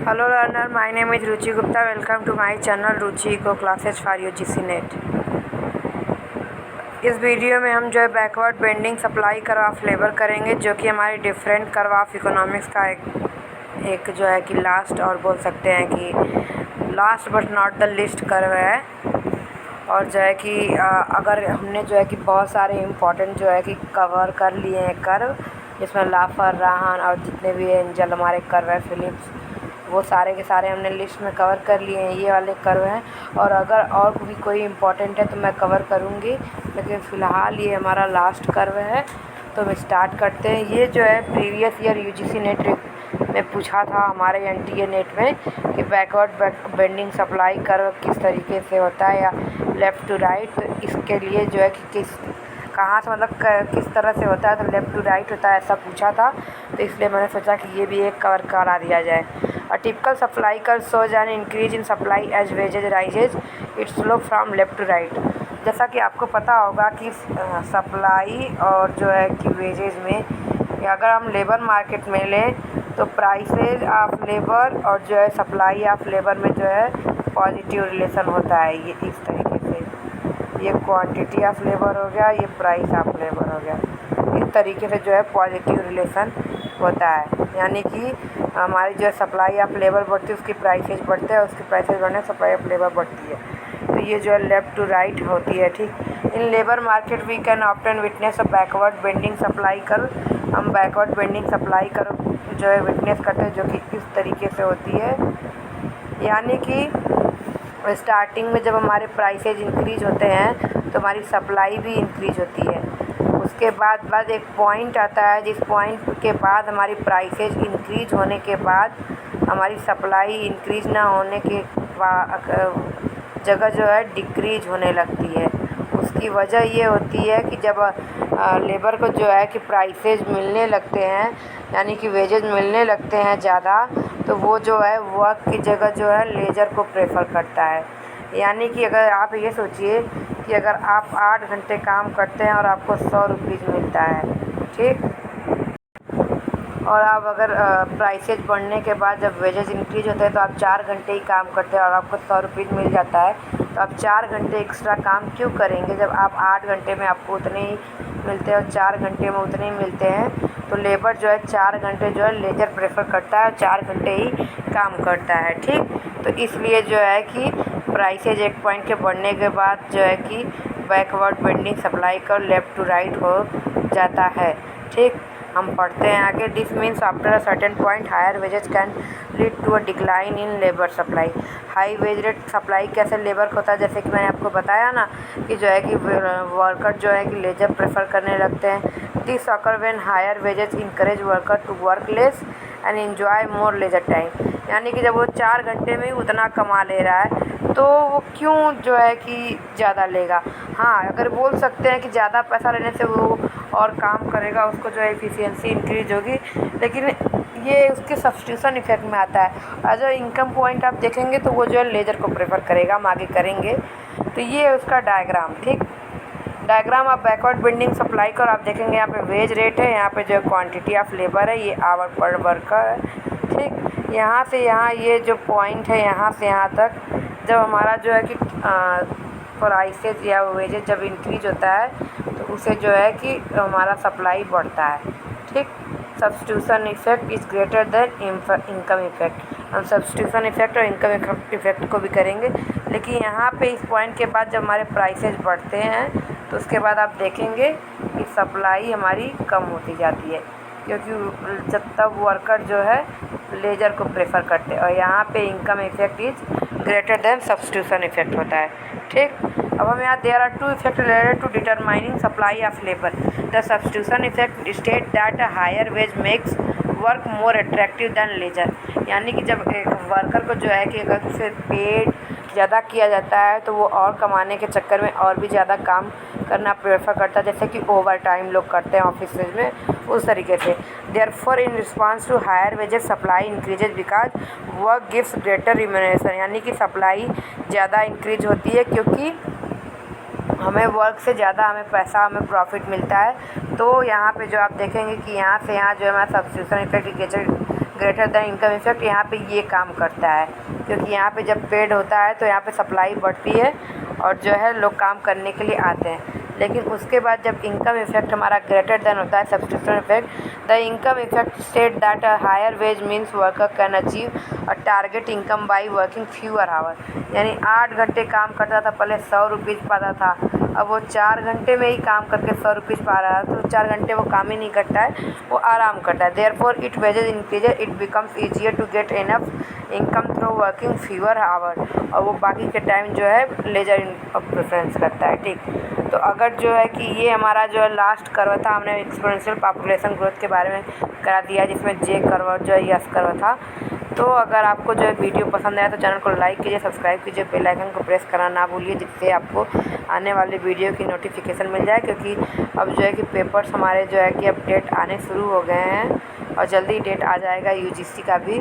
Hello learner, my name is Ruchi Gupta. Welcome to my channel Ruchi Eco Classes for UGC net. इस video में हम जो है backward bending supply curve of labour करेंगे, जो कि हमारी डिफरेंट कर्व ऑफ इकोनॉमिक्स का एक जो है कि लास्ट और बोल सकते हैं कि last but not the list curve है। और जो है कि अगर हमने जो है कि बहुत सारे इम्पोर्टेंट जो है कि कवर कर लिए हैं कर्व, जिसमें लाफर, राहन और जितने भी एंजल हमारे कर्व है, फिलिप्स, वो सारे के सारे हमने लिस्ट में कवर कर लिए हैं। ये वाले कर्व हैं और अगर और भी कोई इम्पोर्टेंट है तो मैं कवर करूँगी, लेकिन फ़िलहाल ये हमारा लास्ट कर्व है। तो हम स्टार्ट करते हैं। ये जो है प्रीवियस ईयर यूजीसी नेट में पूछा था हमारे एनटीए नेट में कि बैकवर्ड बेंडिंग सप्लाई कर्व किस तरीके से होता है या लेफ़्ट टू राइट। तो इसके लिए जो है कि कहाँ से मतलब किस तरह से होता है, तो लेफ़्ट टू राइट होता है, ऐसा पूछा था। तो इसलिए मैंने सोचा कि ये भी एक कवर करा दिया जाए। A typical supply curve shows an increase in supply as wages rises. Its slope from left to right. जैसा कि आपको पता होगा कि सप्लाई और जो है कि वेजेस में, अगर हम लेबर मार्केट में लें तो प्राइसेज ऑफ लेबर और जो है सप्लाई ऑफ लेबर में जो है पॉजिटिव रिलेशन होता है। ये इस तरीके से, ये क्वांटिटी ऑफ लेबर हो गया, ये प्राइस ऑफ लेबर हो गया। इस तरीके से जो है पॉजिटिव रिलेशन होता है, यानी कि हमारी जो सप्लाई ऑफ लेबर बढ़ती है उसकी प्राइसेज बढ़ते हैं, उसकी प्राइसेज बढ़ने सप्लाई ऑफ लेबर बढ़ती है। तो ये जो है लेफ़्ट टू राइट होती है। ठीक, in labour market we can often witness a backward bending supply curve. हम बैकवर्ड बेंडिंग सप्लाई कर्व जो है विटनेस करते हैं, जो कि इस तरीके से होती है। यानी कि स्टार्टिंग में जब हमारे प्राइसेज इंक्रीज होते हैं तो हमारी सप्लाई भी इंक्रीज होती है। उसके बाद एक पॉइंट आता है, जिस पॉइंट के बाद हमारी प्राइसेज इंक्रीज होने के बाद हमारी सप्लाई इंक्रीज ना होने के जगह जो है डिक्रीज होने लगती है। उसकी वजह ये होती है कि जब लेबर को जो है कि प्राइसेज मिलने लगते हैं, यानी कि वेजेस मिलने लगते हैं ज़्यादा, तो वो जो है वर्क की जगह जो है लेजर को प्रेफर करता है। यानी कि अगर आप ये सोचिए कि अगर आप 8 घंटे काम करते हैं और आपको 100 रुपीज़ मिलता है, ठीक, और आप अगर प्राइसेज बढ़ने के बाद जब वेजेस इंक्रीज होते हैं तो आप 4 घंटे ही काम करते हैं और आपको 100 रुपीज़ मिल जाता है, तो आप 4 घंटे एक्स्ट्रा काम क्यों करेंगे जब आप 8 घंटे में आपको उतने ही मिलते हैं और 4 घंटे में उतने ही मिलते हैं। तो लेबर जो है 4 घंटे जो है लेजर प्रेफर करता है और 4 घंटे ही काम करता है। ठीक, तो इसलिए जो है कि प्राइसेज एक पॉइंट के बढ़ने के बाद जो है कि बैकवर्ड बेंडिंग सप्लाई का लेफ़्ट टू राइट हो जाता है। ठीक, हम पढ़ते हैं आगे। This means after a certain point higher wages can lead to a decline in labour supply. High wage rate supply कैसे लेबर को होता है, जैसे कि मैंने आपको बताया ना कि जो है कि वर्कर जो है कि लेजर प्रेफर करने लगते हैं। This occur when higher wages encourage worker to work less and enjoy more leisure time. यानी कि जब वो 4 घंटे में ही उतना कमा ले रहा है तो वो क्यों जो है कि ज़्यादा लेगा। हाँ, अगर बोल सकते हैं कि ज़्यादा पैसा लेने से वो और काम करेगा, उसको जो है एफिशिएंसी इंक्रीज होगी, लेकिन ये उसके सब्स्टिट्यूशन इफेक्ट में आता है। एज अ इनकम पॉइंट आप देखेंगे तो वो जो है लेजर को प्रेफर करेगा। हम आगे करेंगे। तो ये है उसका डायग्राम। ठीक, diagram of backward bending supply का आप देखेंगे, यहाँ पे वेज रेट है, यहाँ पे जो क्वांटिटी ऑफ लेबर है, ये आवर पर वर्कर है। ठीक, यहाँ से यहाँ ये जो पॉइंट है, यहाँ से यहाँ तक जब हमारा जो है कि प्राइसेज या वेजेज जब इंक्रीज होता है तो उसे जो है कि हमारा सप्लाई बढ़ता है। ठीक, substitution effect is greater then income effect. हम सब्स्टिट्यूशन इफेक्ट और इनकम इफेक्ट को भी करेंगे, लेकिन यहाँ पे इस पॉइंट के बाद जब हमारे प्राइसेज बढ़ते हैं तो उसके बाद आप देखेंगे कि सप्लाई हमारी कम होती जाती है, क्योंकि जब तब वर्कर जो है लेजर को प्रेफर करते हैं। और यहाँ पे income effect is greater than substitution effect होता है। ठीक, अब हम यहाँ there are 2 effect related to determining supply of labour. The substitution effect state that a higher wage makes work more attractive than leisure. यानी कि जब एक वर्कर को जो है कि अगर उसे पेड ज़्यादा किया जाता है तो वो और कमाने के चक्कर में और भी ज़्यादा काम करना प्रेफर करता है, जैसे कि ओवर टाइम लोग करते हैं ऑफिस में, उस तरीके से। Therefore in response to higher wages supply increases because work gives greater remuneration. यानी कि सप्लाई ज़्यादा इंक्रीज होती है क्योंकि हमें वर्क से ज़्यादा हमें पैसा, हमें प्रॉफिट मिलता है। तो यहाँ पे जो आप देखेंगे कि यहाँ से यहाँ जो है हमारा substitution effect greater than income effect यहाँ पे ये काम करता है, क्योंकि यहाँ पे जब पेड होता है तो यहाँ पे सप्लाई बढ़ती है और जो है लोग काम करने के लिए आते हैं। लेकिन उसके बाद जब इनकम इफेक्ट हमारा ग्रेटर देन होता है subscription effect, the income effect state that a higher wage means worker can achieve a target income by working fewer hour. यानी 8 घंटे काम करता था पहले 100 रुपीज़ पाता था, अब वो 4 घंटे में ही काम करके 100 रुपीज़ पा रहा है, तो 4 घंटे वो काम ही नहीं करता है, वो आराम करता है। Therefore it wages increases, it becomes easier to get enough income through working fewer hour, और वो बाकी के टाइम जो है लेजर प्रेफरेंस करता है। ठीक, तो अगर जो है कि ये हमारा जो है लास्ट कर्व था, हमने एक्सपोनेंशियल पॉपुलेशन ग्रोथ के बारे में करा दिया, जिसमें जे कर्व जो है यस कर्व था। तो अगर आपको जो है वीडियो पसंद आया तो चैनल को लाइक कीजिए, सब्सक्राइब कीजिए, बेल आइकन को प्रेस करना ना भूलिए, जिससे आपको आने वाले वीडियो की नोटिफिकेशन मिल जाए। क्योंकि अब जो है कि पेपर्स हमारे जो है कि अपडेट आने शुरू हो गए हैं और जल्दी डेट आ जाएगा यूजीसी का भी।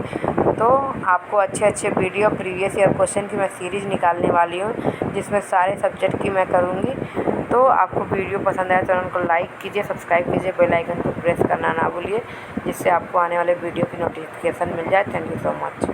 तो आपको अच्छे अच्छे वीडियो प्रीवियस ईयर क्वेश्चन की मैं सीरीज़ निकालने वाली हूँ, जिसमें सारे सब्जेक्ट की मैं करूँगी। तो आपको वीडियो पसंद आया तो चैनल को लाइक कीजिए, सब्सक्राइब कीजिए, बेल आइकन को प्रेस करना ना भूलिए, जिससे आपको आने वाले वीडियो की नोटिफिकेशन मिल जाए। Thank you so much.